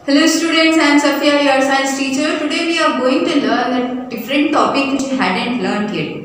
Hello students, I am Safia, your science teacher. Today we are going to learn a different topic which you hadn't learnt yet.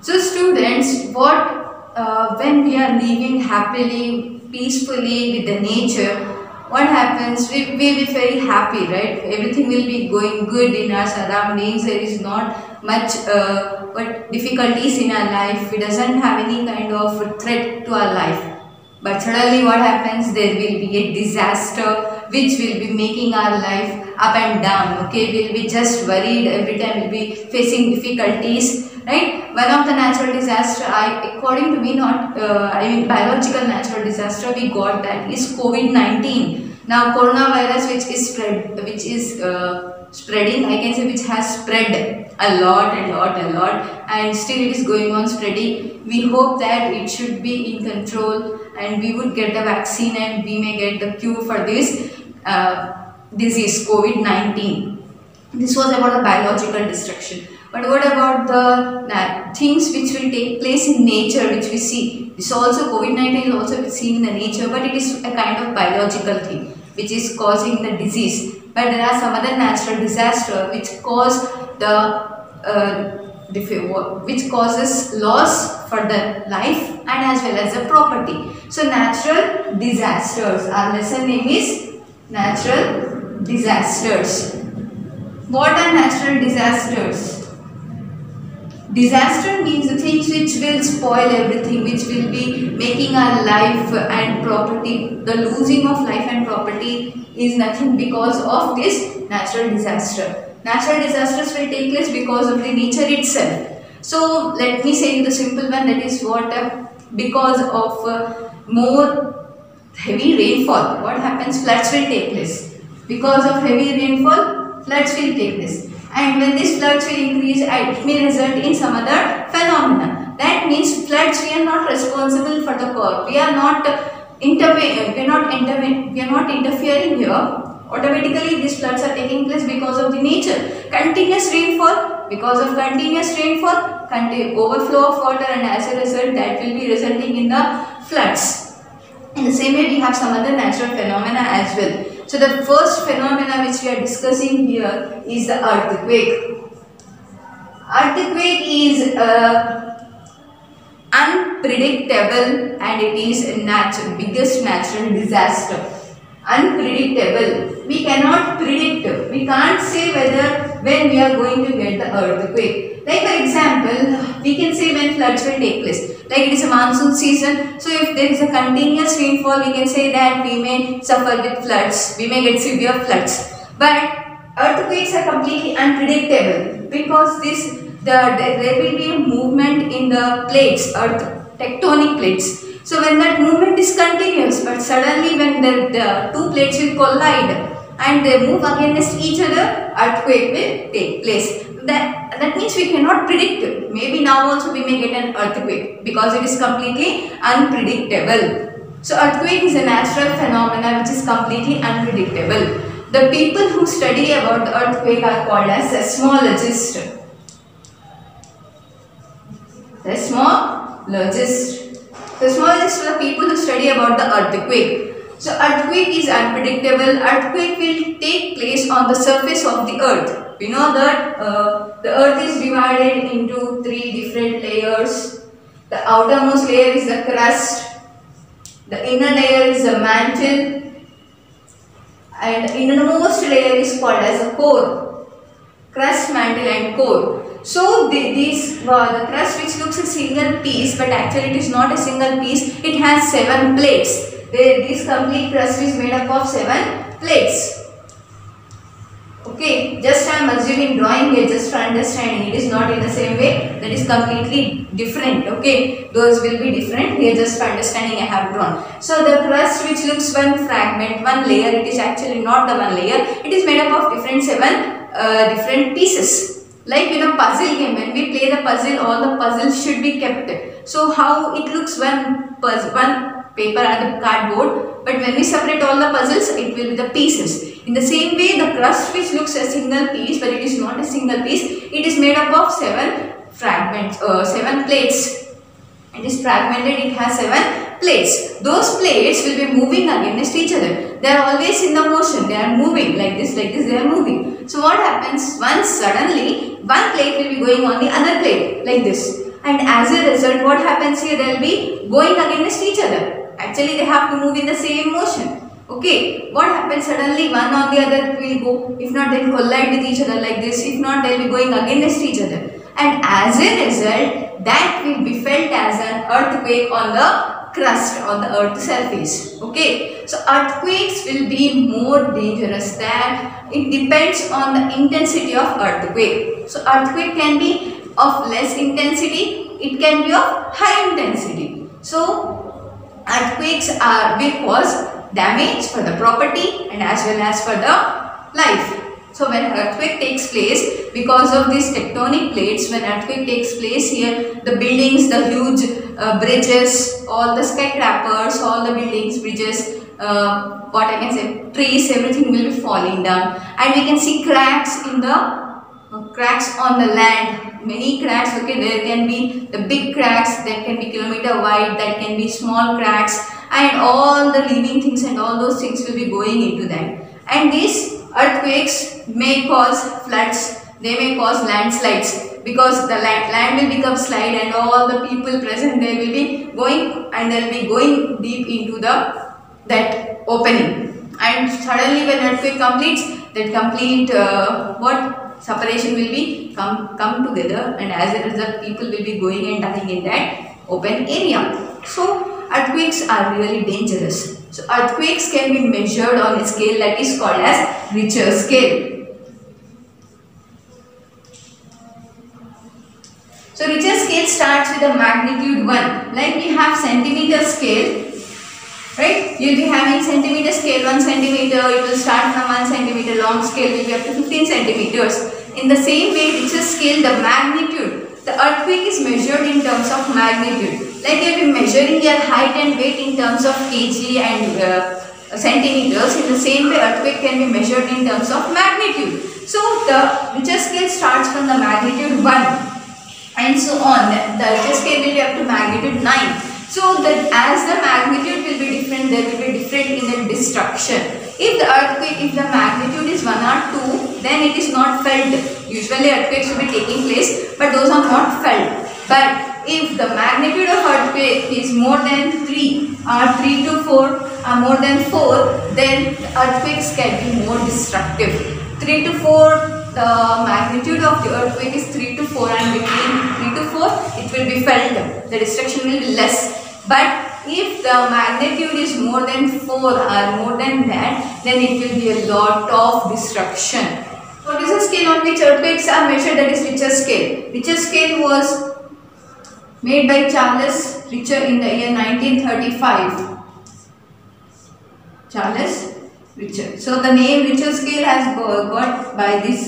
So students, when we are living happily, peacefully with the nature, what happens? We will be very happy, right? Everything will be going good in our surroundings. There is not much difficulties in our life. It doesn't have any kind of threat to our life. But suddenly what happens? There will be a disaster which will be making our life up and down. Okay, we'll be just worried every time. We'll be facing difficulties, right? One of the natural disaster, according to me, biological natural disaster we got, that is COVID-19. Now coronavirus, which is spreading, I can say, which has spread a lot, and still it is going on spreading. We hope that it should be in control and we would get the vaccine and we may get the cure for this disease COVID-19. This was about the biological destruction. But what about the things which will take place in nature, which we see? This also, COVID-19 is also seen in the nature, but it is a kind of biological thing which is causing the disease. But there are some other natural disasters which cause which causes loss for the life and as well as the property. So natural disasters. Our lesson name is natural disasters. What are natural disasters? Disaster means the things which will spoil everything, which will be making our life and property. The losing of life and property is nothing because of this natural disaster. Natural disasters will take place because of the nature itself. So let me say the simple one, that is what because of more heavy rainfall, what happens? Floods will take place. Because of heavy rainfall, floods will take place. And when these floods will increase, it may result in some other phenomena. That means floods, we are not responsible for the cause. We are not interfering here. Automatically these floods are taking place because of the nature. Continuous rainfall, because of continuous rainfall, overflow of water, and as a result that will be resulting in the floods. In the same way we have some other natural phenomena as well. So the first phenomena which we are discussing here is the earthquake. Earthquake is unpredictable and it is a biggest natural disaster. Unpredictable. We cannot predict. We can't say when we are going to get the earthquake. Like for example, we can say when floods will take place. Like it is a monsoon season. So if there is a continuous rainfall, we can say that we may suffer with floods. We may get severe floods. But earthquakes are completely unpredictable because there will be a movement in the plates, tectonic plates. So when that movement is continuous, but suddenly when the two plates will collide and they move against each other, earthquake will take place. That means we cannot predict it. Maybe now also we may get an earthquake because it is completely unpredictable. So earthquake is a natural phenomenon which is completely unpredictable. The people who study about the earthquake are called as seismologists. Seismologists. Seismologists are the people who study about the earthquake. So earthquake is unpredictable. Earthquake will take place on the surface of the earth. We know that the earth is divided into 3 different layers. The outermost layer is the crust. The inner layer is the mantle. And the innermost layer is called as a core. Crust, mantle and core. So the crust, which looks a single piece, but actually it is not a single piece, it has 7 plates. This complete crust is made up of 7 plates. Okay, just I am assuming drawing here just for understanding. It is not in the same way. That is completely different. Okay, those will be different. Here just for understanding I have drawn. So the crust which looks one fragment, one layer, it is actually not the one layer. It is made up of different 7 different pieces. Like in a puzzle game, when we play the puzzle, all the puzzles should be kept. So how it looks one puzzle, one paper and the cardboard, but when we separate all the puzzles, it will be the pieces. In the same way, the crust which looks a single piece, but it is not a single piece, it is made up of 7 fragments, 7 plates. It is fragmented, it has 7 plates. Those plates will be moving against each other. They are always in the motion, they are moving like this, they are moving. So what happens, once suddenly, one plate will be going on the other plate, like this. And as a result, what happens here, they will be going against each other. Actually, they have to move in the same motion. Okay, what happens suddenly, one on the other will go. If not, they will collide with each other like this. If not, they will be going against each other. And as a result, that will be felt as an earthquake on the crust, on the earth's surface. Okay, so earthquakes will be more dangerous. That it depends on the intensity of earthquake. So earthquake can be of less intensity, it can be of high intensity. So earthquakes will cause damage for the property and as well as for the life. So when earthquake takes place, because of these tectonic plates, when earthquake takes place here, the buildings, the huge bridges, all the skyscrapers, all the buildings, bridges, what I can say, trees, everything will be falling down, and we can see cracks in the cracks on the land. Many cracks. Okay, there can be the big cracks that can be kilometer wide, that can be small cracks, and all the living things and all those things will be going into them. And these earthquakes may cause floods, they may cause landslides, because the land will become slide and all the people present there will be going, and they will be going deep into that opening. And suddenly when earthquake completes, that complete separation will be come together, and as a result people will be going and dying in that open area. So earthquakes are really dangerous. So earthquakes can be measured on a scale that is called as Richter scale. So Richter scale starts with a magnitude 1. Like we have centimeter scale, right? You will be having centimeter scale, 1 centimeter, it will start from 1 centimeter, long scale will be up to 15 centimeters. In the same way, Richter scale, the magnitude, the earthquake is measured in terms of magnitude. Like you will be measuring your height and weight in terms of kg and centimeters. In the same way, earthquake can be measured in terms of magnitude. So the Richter scale starts from the magnitude 1 and so on. The Richter scale will be up to magnitude 9. So that as the magnitude will be different, there will be different in the destruction. If the earthquake, if the magnitude is 1 or 2, then it is not felt. Usually earthquakes will be taking place, but those are not felt. But if the magnitude of earthquake is more than 3 or 3 to 4 or more than 4, then the earthquakes can be more destructive. 3 to 4, the magnitude of the earthquake is 3 to 4, and between 3 to 4 it will be felt. The destruction will be less. But if the magnitude is more than 4 or more than that, then it will be a lot of destruction. What is the scale on which earthquakes are measured? That is Richter scale. Richter scale was made by Charles Richter in the year 1935. Charles Richter. So the name Richter scale has got by this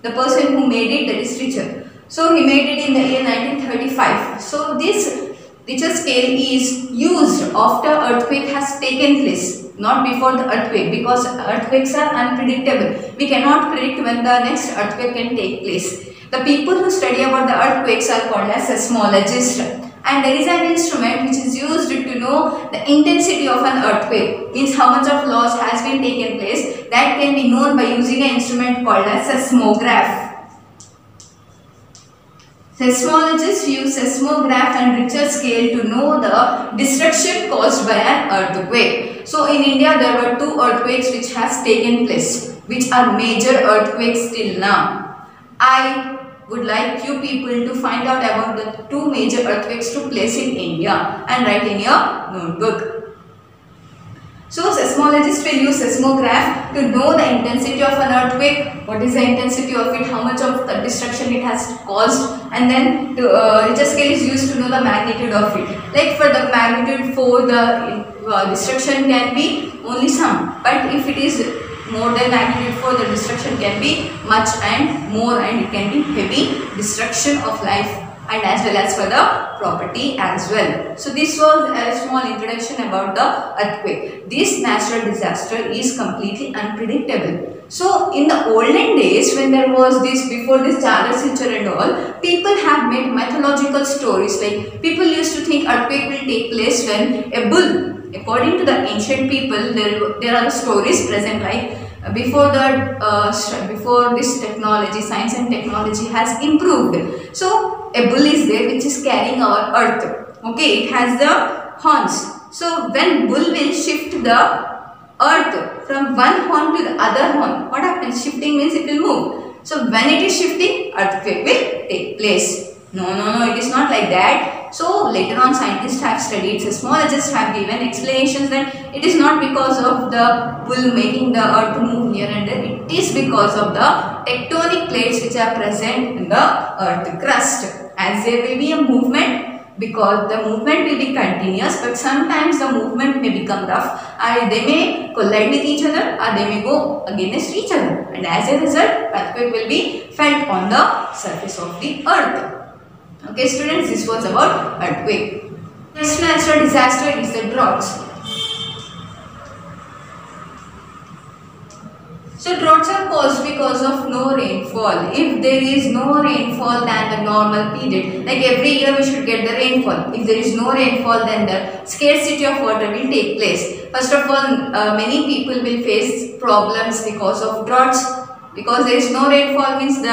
the person who made it, that is Richter. So he made it in the year 1935. So this Richter scale is used after earthquake has taken place, not before the earthquake, because earthquakes are unpredictable. We cannot predict when the next earthquake can take place. The people who study about the earthquakes are called as seismologists, and there is an instrument which is used to know the intensity of an earthquake, means how much of loss has been taken place. That can be known by using an instrument called as seismograph. Seismologists use seismograph and Richter scale to know the destruction caused by an earthquake. So in India there were 2 earthquakes which has taken place, which are major earthquakes till now. I would like you people to find out about the 2 major earthquakes took place in India and write in your notebook. seismologists will use seismograph to know the intensity of an earthquake, what is the intensity of it, how much of the destruction it has caused, and then Richter scale is used to know the magnitude of it. Like for the magnitude 4, the destruction can be only some, but if it is more than magnitude 4, the destruction can be much and more, and it can be heavy destruction of life and as well as for the property as well. So this was a small introduction about the earthquake. This natural disaster is completely unpredictable. So in the olden days, when there was this, before this Charles Richter and all, people have made mythological stories. Like people used to think earthquake will take place when a bull, according to the ancient people, there are the stories present like before this technology, science and technology has improved. So a bull is there which is carrying our earth. Okay, it has the horns. So when bull will shift the earth from one horn to the other horn, what happens? Shifting means it will move. So when it is shifting, earthquake will take place. No, it is not like that. So later on scientists have studied, seismologists have given explanations that it is not because of the bull making the earth move here and there. It is because of the tectonic plates which are present in the earth crust. As there will be a movement, because the movement will be continuous, but sometimes the movement may become rough, and they may collide with each other or they may go against each other, and as a result earthquake will be felt on the surface of the earth. Okay students, this was about earthquake. Next natural disaster is the droughts. So droughts are caused because of no rainfall. If there is no rainfall than the normal period, like every year we should get the rainfall. If there is no rainfall, then the scarcity of water will take place. First of all, many people will face problems because of droughts. Because there is no rainfall means the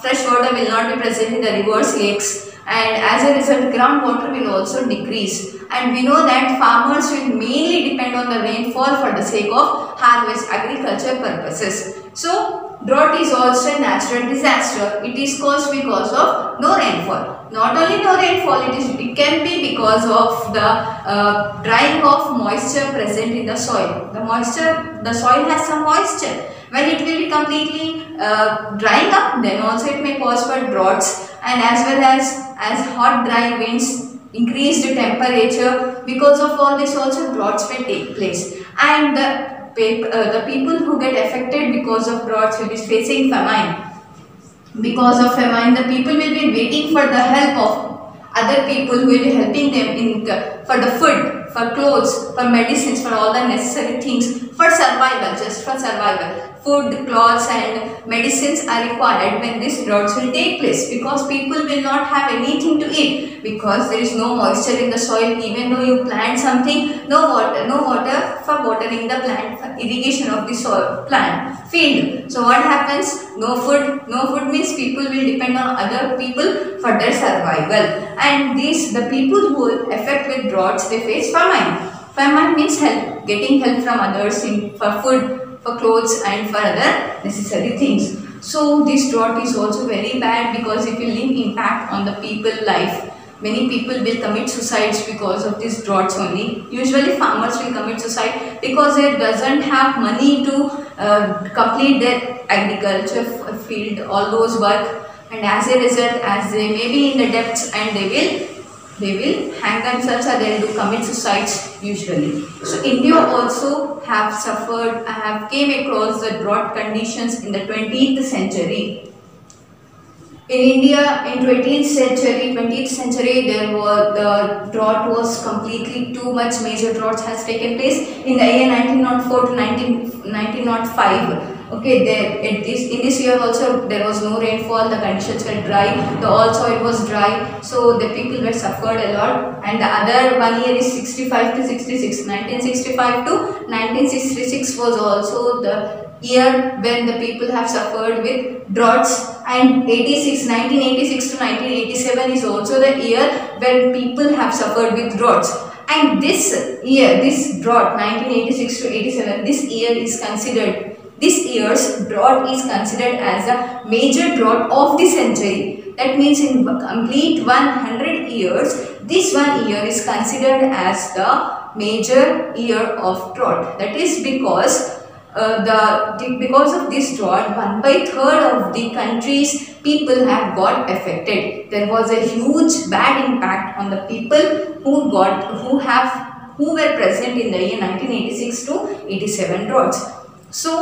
fresh water will not be present in the rivers, lakes, and as a result groundwater will also decrease. And we know that farmers will mainly depend on the rainfall for the sake of harvest, agriculture purposes. So drought is also a natural disaster. It is caused because of no rainfall. Not only no rainfall, it can be because of the drying of moisture present in the soil. The soil has some moisture. When it will be completely drying up, then also it may cause for droughts, and as well as hot dry winds, increased temperature. Because of all this also droughts may take place, and the people who get affected because of droughts will be facing famine. Because of famine, the people will be waiting for the help of other people who will be helping them for the food, for clothes, for medicines, for all the necessary things, for survival, just for survival. Food, clothes and medicines are required when these droughts will take place, because people will not have anything to eat, because there is no moisture in the soil. Even though you plant something, no water for watering the plant, for irrigation of the soil, plant, field. So what happens? No food means people will depend on other people for their survival. And the people who affect with droughts, they face famine. Famine means help, getting help from others for food, for clothes and for other necessary things. So this drought is also very bad, because it will leave impact on the people life. Many people will commit suicides because of these droughts only. Usually farmers will commit suicide because they doesn't have money to complete their agriculture field, all those work, and as a result, as they may be in the debts, and they will hang themselves, or they will commit suicides usually. So India also have came across the drought conditions in the 20th century. In India, in 20th century, the drought was completely too much. Major droughts has taken place in the year 1904 to 1905. Okay, in this year also there was no rainfall. The conditions were dry. The all soil was dry, so the people were suffered a lot. And the other one year is 65 to 66. 1965 to 1966 was also the year when the people have suffered with droughts, and 1986 to 1987 is also the year when people have suffered with droughts. And this drought 1986 to 87, this year's drought is considered as a major drought of the century. That means in complete 100 years, this one year is considered as the major year of drought. That is because because of this drought, 1/3 of the country's people have got affected. There was a huge bad impact on the people who were present in the year 1986 to 87 droughts. So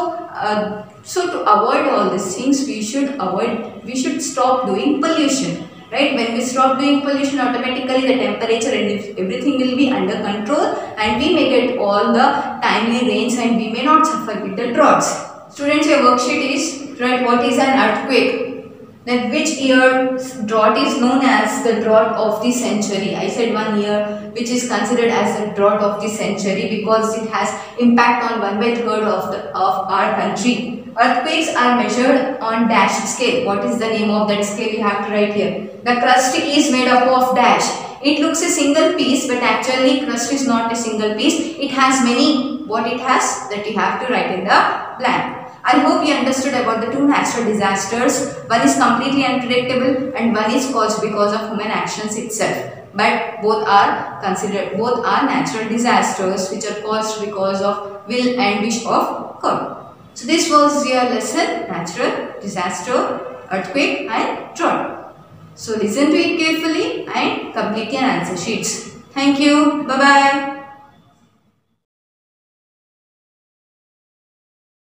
to avoid all these things, we should stop doing pollution. Right? When we stop doing pollution, automatically the temperature and everything will be under control, and we may get all the timely rains and we may not suffer with the droughts. Students, your worksheet is, right, what is an earthquake? Then which year drought is known as the drought of the century? I said one year which is considered as the drought of the century because it has impact on 1/3 of our country. Earthquakes are measured on dash scale. What is the name of that scale? You have to write here. The crust is made up of dash. It looks a single piece, but actually crust is not a single piece. It has many. What it has, that you have to write in the blank. I hope you understood about the two natural disasters. One is completely unpredictable and one is caused because of human actions itself. But both are natural disasters which are caused because of will and wish of God. So this was your lesson, natural disaster, earthquake and drought. So listen to it carefully and complete your answer sheets. Thank you. Bye-bye.